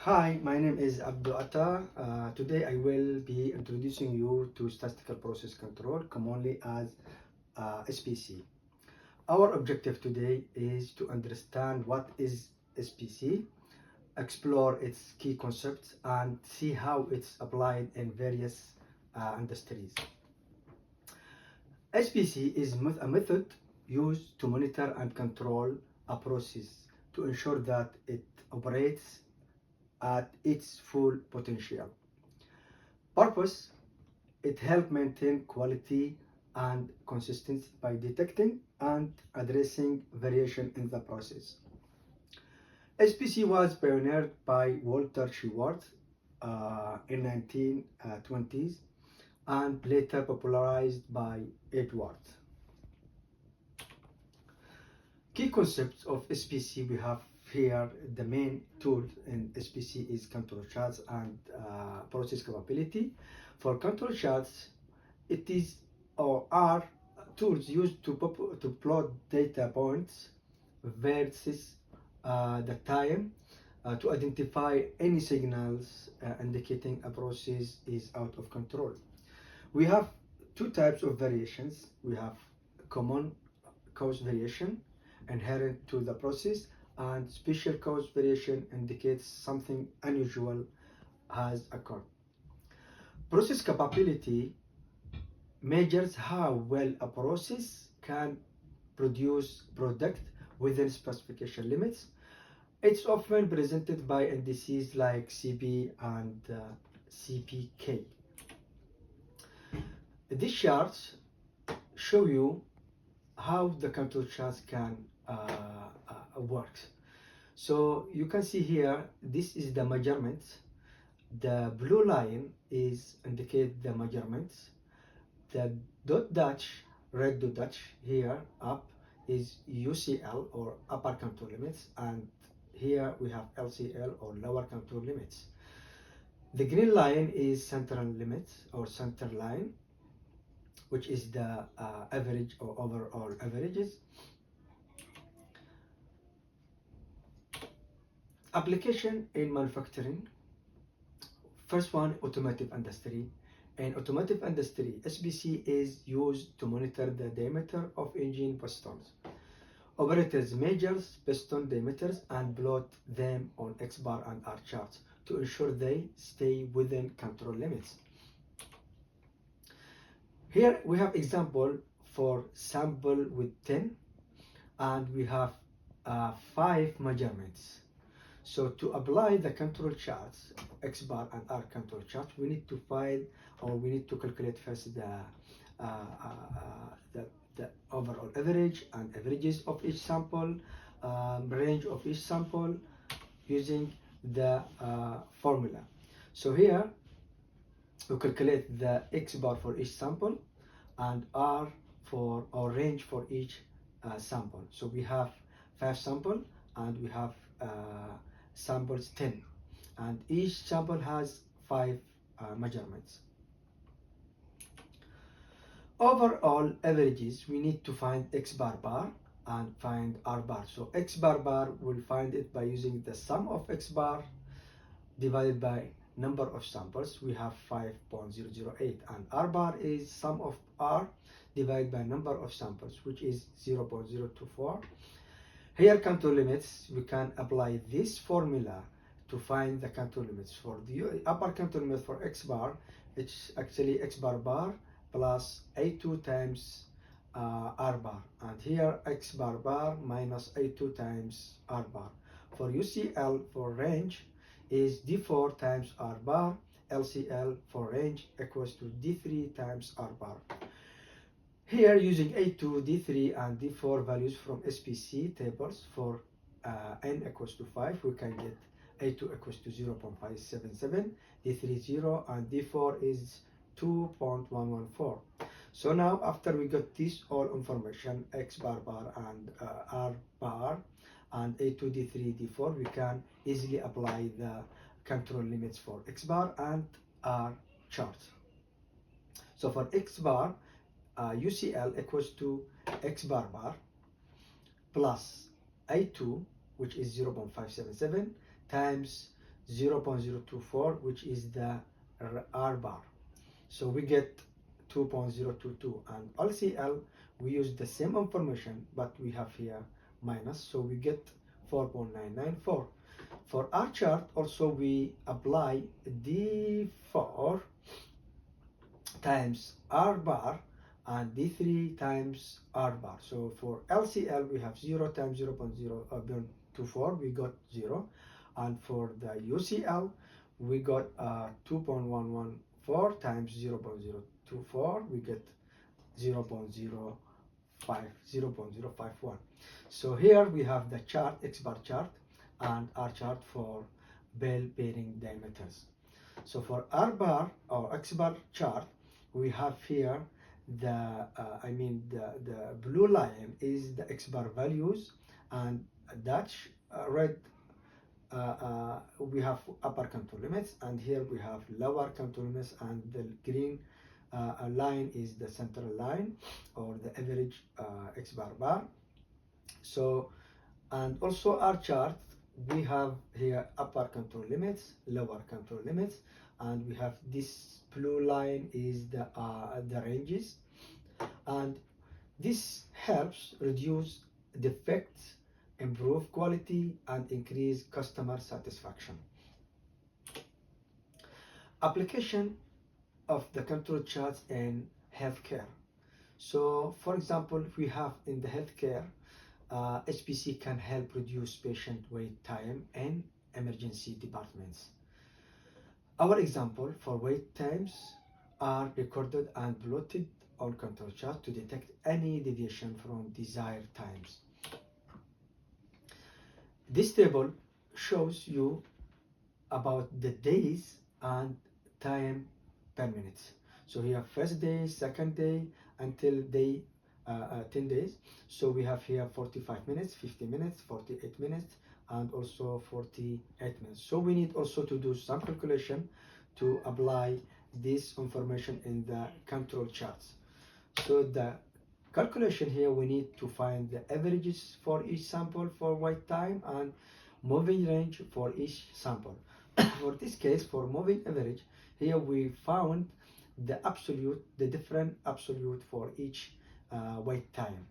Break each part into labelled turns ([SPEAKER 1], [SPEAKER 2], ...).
[SPEAKER 1] Hi, my name is Abdu Atta. Today I will be introducing you to statistical process control, commonly as SPC. Our objective today is to understand what is SPC, explore its key concepts, and see how it's applied in various industries. SPC is a method used to monitor and control a process to ensure that it operates at its full potential. Purpose: it helps maintain quality and consistency by detecting and addressing variation in the process. SPC was pioneered by Walter Sheward in 1920s and later popularized by Edwards. Key concepts of SPC we have here. The main tool in SPC is control charts and process capability. For control charts, it is or are tools used to plot data points versus the time to identify any signals indicating a process is out of control. We have two types of variations. We have common cause variation inherent to the process, and special cause variation indicates something unusual has occurred. Process capability measures how well a process can produce product within specification limits. It's often presented by indices like CP and CPK. These charts show you how the control charts can work. So you can see here, this is the measurements. The blue line is indicate the measurements. The red dot here up is UCL or upper control limits, and here we have LCL or lower control limits. The green line is central limits or center line, which is the average or overall averages. Application in manufacturing. First one, automotive industry. In automotive industry, SPC is used to monitor the diameter of engine pistons. Operators measure piston diameters and plot them on X bar and R charts to ensure they stay within control limits. Here we have example for sample with 10, and we have 5 measurements. So to apply the control charts, X bar and R control charts, we need to find, or we need to calculate first the overall average and averages of each sample, range of each sample, using the formula. So here we calculate the X bar for each sample and R for our range for each sample. So we have 5 samples and we have samples 10, and each sample has 5 measurements. Overall averages, we need to find X bar and find R bar. So X bar we'll find it by using the sum of X bar divided by number of samples. We have 5.008, and R bar is sum of R divided by number of samples, which is 0.024. Here control limits, we can apply this formula to find the control limits. For the upper control limit for X bar, it's actually X bar plus A2 times R bar, and here X bar minus A2 times R bar. For UCL for range is D4 times R bar, LCL for range equals to D3 times R bar. Here, using A2, D3, and D4 values from SPC tables for n equals to 5, we can get A2 equals to 0.577, D3 0, and D4 is 2.114. So now, after we got this all information, X bar and R bar, and A2, D3, D4, we can easily apply the control limits for X bar and R charts. So for X bar, UCL equals to X bar plus A2, which is 0.577, times 0.024, which is the R bar. So we get 2.022, and LCL we use the same information, but we have here minus, so we get 4.994. For R chart also we apply D4 times R bar and D3 times R bar. So for LCL we have 0 times 0.024, we got 0, and for the UCL we got 2.114 times 0.024, we get 0.051. So here we have the chart, X bar chart and R chart for bell bearing diameters. So for R bar or X bar chart, we have here the the blue line is the X bar values, and that red we have upper contour limits, and here we have lower contour limits, and the green line is the central line or the average X bar. So, and also our chart, we have here upper contour limits, lower contour limits, and we have this blue line is the ranges, and this helps reduce defects, improve quality, and increase customer satisfaction. Application of the contour charts in healthcare. So for example, we have in the healthcare, HPC can help reduce patient wait time in emergency departments. Our example for wait times are recorded and plotted on contour chart to detect any deviation from desired times. This table shows you about the days and time per minute. So here first day, second day, until day 10 days. So we have here 45 minutes, 50 minutes, 48 minutes, and also 48 minutes. So we need also to do some calculation to apply this information in the control charts. So the calculation here, we need to find the averages for each sample for wait time and moving range for each sample. For this case, for moving average, here we found the different absolute for each wait time.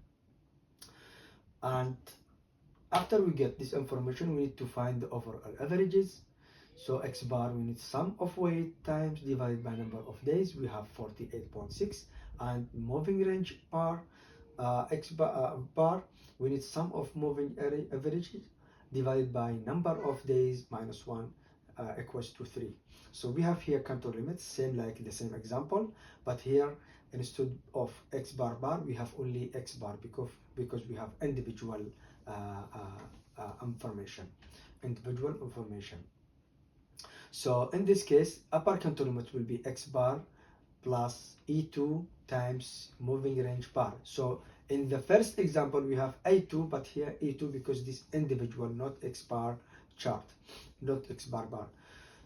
[SPEAKER 1] And after we get this information, we need to find the overall averages. So X bar, we need sum of wait times divided by number of days. We have 48.6, and moving range bar, X bar, we need sum of moving averages divided by number of days minus 1 equals to 3. So we have here contour limits, same like the same example, but here instead of X bar bar, we have only X bar because we have individual information. So in this case, upper contour limit will be X bar plus E2 times moving range bar. So in the first example, we have A2, but here E2 because this individual, not X bar chart, not X bar bar.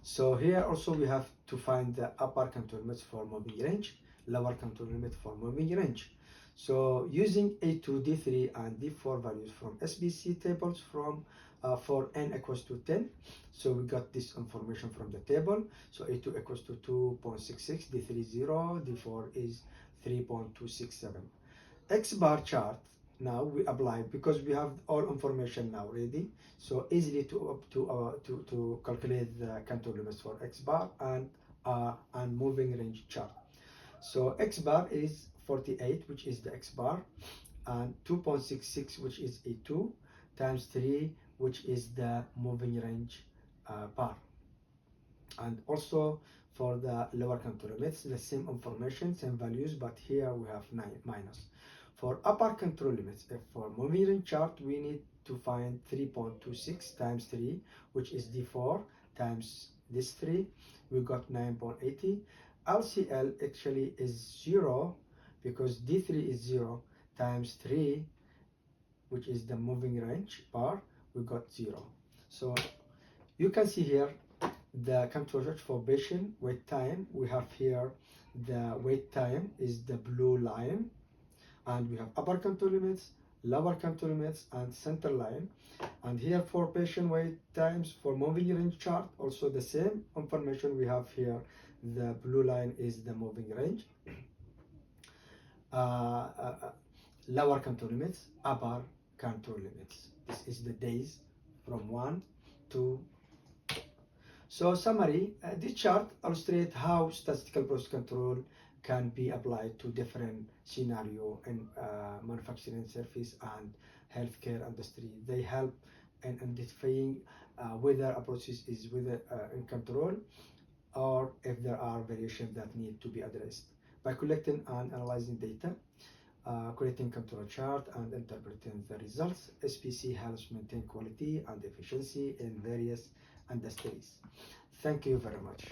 [SPEAKER 1] So here also we have to find the upper contour limits for moving range, lower contour limit for moving range. So using A2, D3, and D4 values from SBC tables from for n equals to 10. So we got this information from the table. So A2 equals to 2.66, D3 is 0, D4 is 3.267. X bar chart, now we apply because we have all information now ready, so easily to calculate the contour limits for X bar and moving range chart. So X bar is 48, which is the X bar, and 2.66, which is A2, times 3, which is the moving range bar. And also for the lower contour limits, the same information, same values, but here we have minus. For upper control limits, if for moving range chart, we need to find 3.26 times 3, which is D4 times this 3, we got 9.80. LCL actually is 0 because D3 is 0 times 3, which is the moving range bar, we got 0. So you can see here the control chart for patient wait time. We have here the wait time is the blue line, and we have upper contour limits lower control limits, and center line. And here for patient wait times for moving range chart, also the same information we have here. The blue line is the moving range. Lower control limits, upper control limits. This is the days from 1 to. So summary, this chart illustrates how statistical process control can be applied to different scenario in manufacturing service and healthcare industry. They help in identifying whether a process is whether in control or if there are variations that need to be addressed. By collecting and analyzing data, creating control chart and interpreting the results, SPC helps maintain quality and efficiency in various industries. Thank you very much.